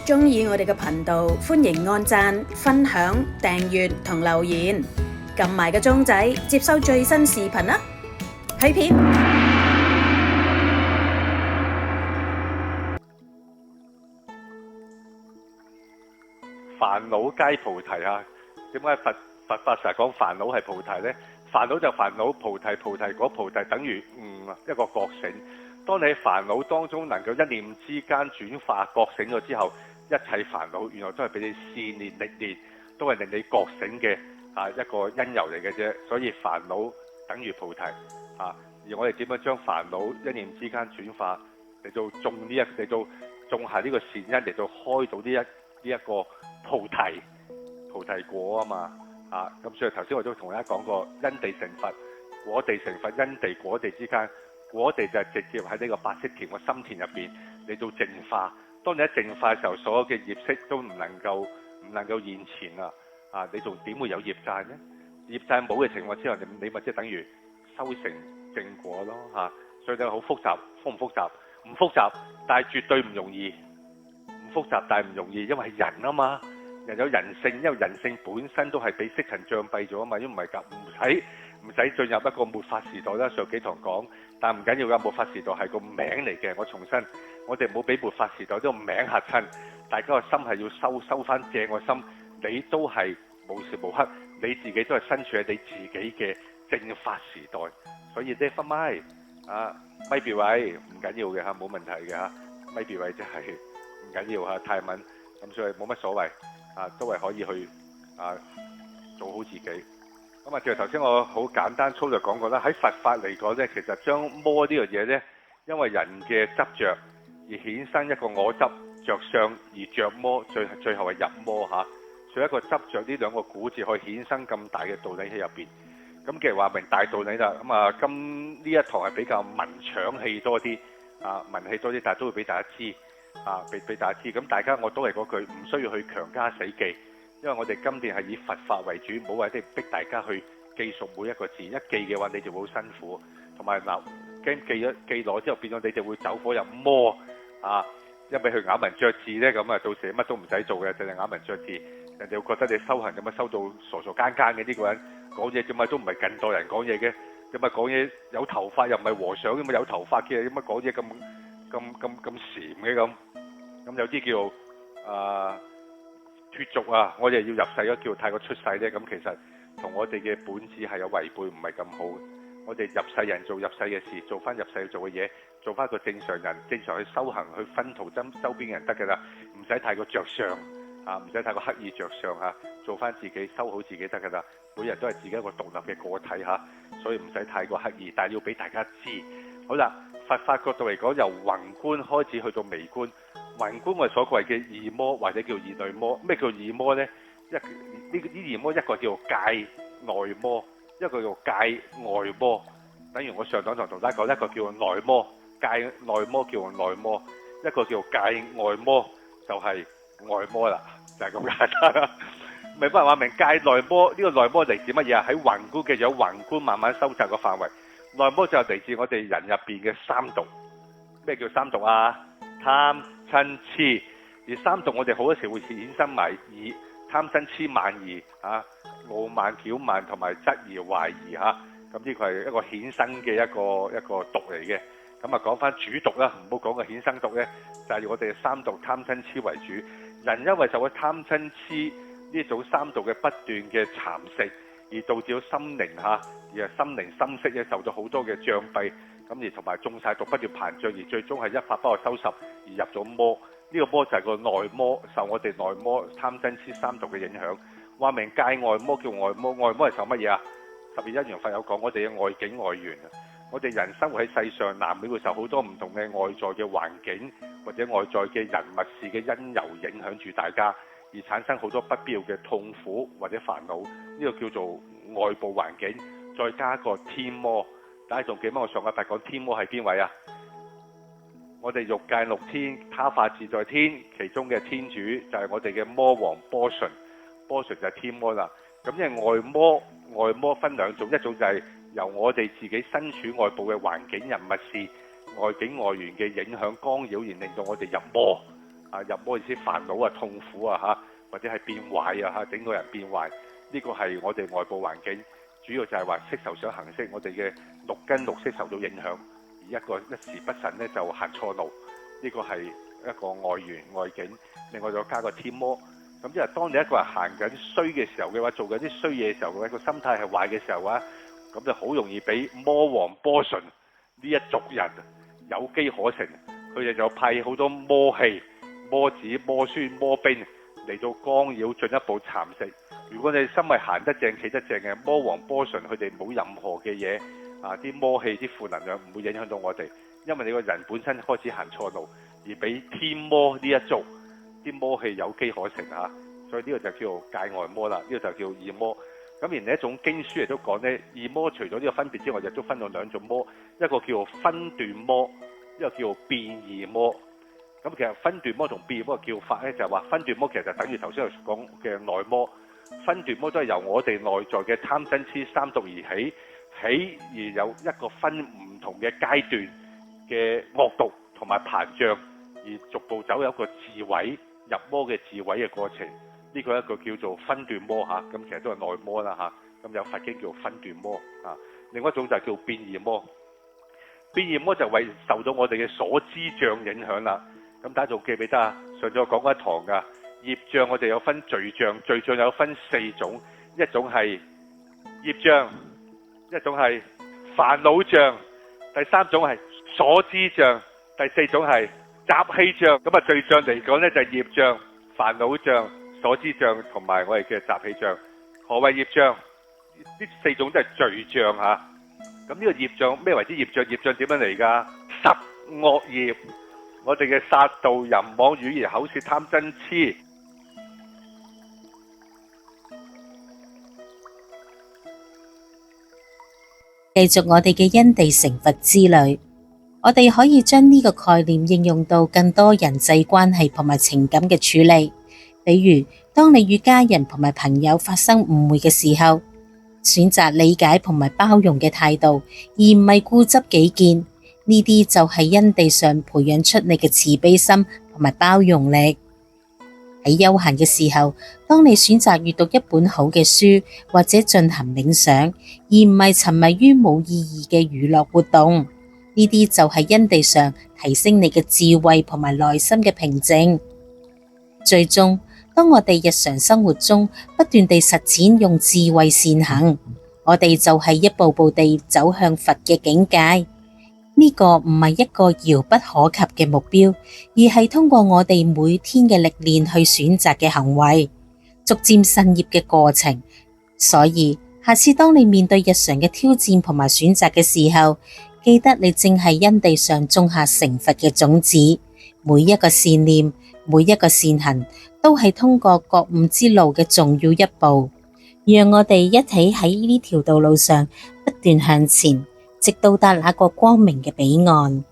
鍾意我哋嘅頻道，歡迎按讚、分享、訂閱同留言，撳埋個鐘仔，接收最新視頻啦！去片煩惱皆菩提啊！點解佛法成日講煩惱係菩提呢？煩惱就煩惱，菩提嗰菩提等於一個覺醒。當你喺煩惱當中能夠一念之間轉化覺醒咗之後，一切煩惱原來都係俾你試煉歷練，都係令你覺醒嘅一個因由嚟嘅啫。所以煩惱等於菩提而我哋點樣將煩惱一念之間轉化嚟到種下呢個善因，嚟到開到呢一個菩提果啊嘛咁所以頭先我都同大家講過，因地成佛，果地成佛，因地果地之間，果地就係直接喺呢個白色田個心田入邊嚟到淨化。當你一淨化嘅時候，所有嘅業識都唔能夠現前啦你仲點會有業債呢？業債冇嘅情況之下，你咪即係等於修成正果咯所以你好複雜，複唔複雜？唔複雜，但係絕對唔容易。唔複雜但係唔容易，因為係人啊嘛，人有人性，因為人性本身都係俾色塵障蔽咗啊嘛，因為唔係㗎，唔使進入一個末法時代啦。上幾堂講，但唔緊要㗎，末法時代係個名嚟嘅。我重申，我哋唔好俾末法時代呢個名嚇親，大家個心係要收翻正個心。你都係無時無刻，你自己都係身處喺你自己嘅正法時代，所以 never mind咪別位唔緊要嘅冇問題嘅咪別位即係。唔緊要泰文咁，所以冇乜所謂都係可以去做好自己。咁正如頭先我好簡單粗略講過啦，喺佛法嚟講呢，其實將魔呢樣嘢呢，因為人嘅執着而衍生一個我執着相而着魔，最後係入魔所以一個執着呢兩個古字可以衍生咁大嘅道理喺入邊。咁其實話明大道理啦。咁今呢一堂係比較文搶氣多啲文氣多啲，但係都會俾大家知。俾大家知，咁大家我都係嗰句，唔需要去強加死記，因為我哋今年係以佛法為主，唔好話即係逼大家去記熟每一個字，一記嘅話你就會好辛苦，同埋驚記攞之後變咗你就會走火入魔因為去咬文嚼字呢，咁到時乜都唔使做嘅，淨係咬文嚼字，人哋會覺得你修行有乜修到傻傻更更嘅呢個人講嘢，點解都唔係近代人講嘢嘅，點解講嘢有頭髮又唔係和尚咁有頭髮嘅，點解講嘢咁禪嘅咁有啲叫脫俗我哋要入世咗叫太過出世呢。咁其實同我哋嘅本質係有違背，唔係咁好。我哋入世人做入世嘅事，做翻入世要做嘅嘢，做翻一個正常人，正常去修行，去薰陶周邊人得㗎啦，唔使太過着相唔使太過刻意着相做翻自己，修好自己得㗎啦。每人都係自己一個獨立嘅個體所以唔使太過刻意，但係要俾大家知。好啦，佛法角度嚟講，由宏觀開始去到微觀。宏觀我哋所謂嘅二魔或者叫二類魔。咩叫二魔呢？呢二魔一個叫界內魔，一個叫界外魔。等於我上堂同大家講，一個叫內魔，界內魔叫內魔，一個叫界外魔就係外魔啦，就係咁簡單啦。明白話明界內魔呢個內魔嚟自乜嘢喺宏觀嘅有宏觀慢慢收窄個範圍。內魔就係嚟自我哋人入邊嘅三毒。咩叫三毒貪嗔痴，而三毒我哋好多時會衍生埋貪嗔痴慢疑傲慢驕慢同埋質疑懷疑咁呢個係一個衍生嘅一個毒嚟嘅。咁講翻主毒啦，唔好講個衍生毒呢，就係我哋三毒貪嗔痴為主。人因為受咗貪嗔痴呢種三毒嘅不斷嘅蠶食，而導致咗心靈而係心靈心識受咗好多嘅障蔽，咁而同埋中晒毒不斷膨脹，而最終係一發不可收拾而入咗魔。呢個魔就係個內魔，受我哋內魔貪嗔痴三毒嘅影響。話明界外魔叫外魔，外魔係受乜嘢十二因緣法有講，我哋嘅外境外緣我哋人生活喺世上，難免會受好多唔同嘅外在嘅環境或者外在嘅人物事嘅因由影響住大家，而產生好多不必要嘅痛苦或者煩惱。呢個叫做外部環境，再加個天魔。大家仲記得我上個禮拜講天魔係邊位我哋欲界六天，他化自在天，其中嘅天主就係我哋嘅魔王波旬，波旬就係天魔啦。咁因為外魔分兩種，一種就係由我哋自己身處外部嘅環境人物事、外境外緣嘅影響干擾，而令到我哋入魔。入魔意思煩惱啊、痛苦啊嚇，或者係變壞啊嚇，整個人變壞。呢個係我哋外部環境，主要就係話色受想行識，我哋嘅六根六識受到影響，而一時不慎呢就行錯路。呢個係一個外緣外境。另外再加個天魔。咁即係當你一個人行緊衰嘅時候嘅話，做緊啲衰嘢嘅時候嘅話，個心態係壞嘅時候啊，咁就好容易俾魔王波旬呢一族人有機可乘。佢哋就派好多魔氣、魔子、魔孫、魔兵嚟到干擾，進一步蠶食。如果你心係行得正、企得正嘅，魔王波旬佢哋冇任何嘅嘢啲魔氣、啲負能量唔會影響到我哋，因為你個人本身開始行錯路，而俾天魔呢一族啲魔氣有機可乘嚇，所以呢個就叫做界外魔啦，呢個就叫二魔。咁而另一種經書亦都講呢，二魔除咗呢個分別之外，亦都分到兩種魔，一個叫做分段魔，一個叫做變異魔。咁其實分段魔同變異魔嘅叫法呢，就係話分段魔其實就等於頭先我講嘅內魔，分段魔都係由我哋內在嘅貪嗔痴三毒而起而有一個分唔同嘅階段嘅惡毒同埋膨脹，而逐步走有一個自毀入魔嘅自毀嘅過程。呢個一個叫做分段魔嚇，咁其實都係內魔啦嚇。咁有佛經叫分段魔啊，另外一種就係叫變異魔。變異魔就為受到我哋嘅所知障影響啦。咁大家仲記唔記得啊？上咗講過一堂㗎，業障我哋有分罪障，罪障有分4種，一種係業障，一種係煩惱障，第三種係所知障，第4種係習氣障。咁啊，罪障嚟講呢，就係業障、煩惱障、所知障同埋我哋嘅習氣障。何謂業障？呢4種都係罪障嚇。咁呢個業障咩為之業障？業障點樣嚟㗎？10惡業，我哋嘅殺盜淫妄語言口舌貪嗔痴。繼續我哋嘅因地成佛之旅，我哋可以將呢個概念應用到更多人際關係同埋情感嘅處理。比如，當你與家人同埋朋友發生誤會嘅時候，選擇理解同埋包容嘅態度，而唔係固執己見，呢啲就係因地上培養出你嘅慈悲心同埋包容力。喺休閒嘅時候，當你選擇閱讀一本好嘅書，或者進行冥想，而唔係沉迷於冇意義嘅娛樂活動，呢啲就係因地上提升你嘅智慧同埋內心嘅平靜。最終，當我哋日常生活中不斷地實踐用智慧善行，我哋就係一步步地走向佛嘅境界。呢個唔係一個遙不可及嘅目標，而係通過我哋每天嘅歷練去選擇嘅行為，逐漸勝業嘅過程。所以，下次當你面對日常嘅挑戰同埋選擇嘅時候，記得你正係因地上種下成佛嘅種子。每一個善念，每一個善行，都係通過覺悟之路嘅重要一步。讓我哋一起喺呢條道路上不斷向前，直到達那個光明嘅彼岸。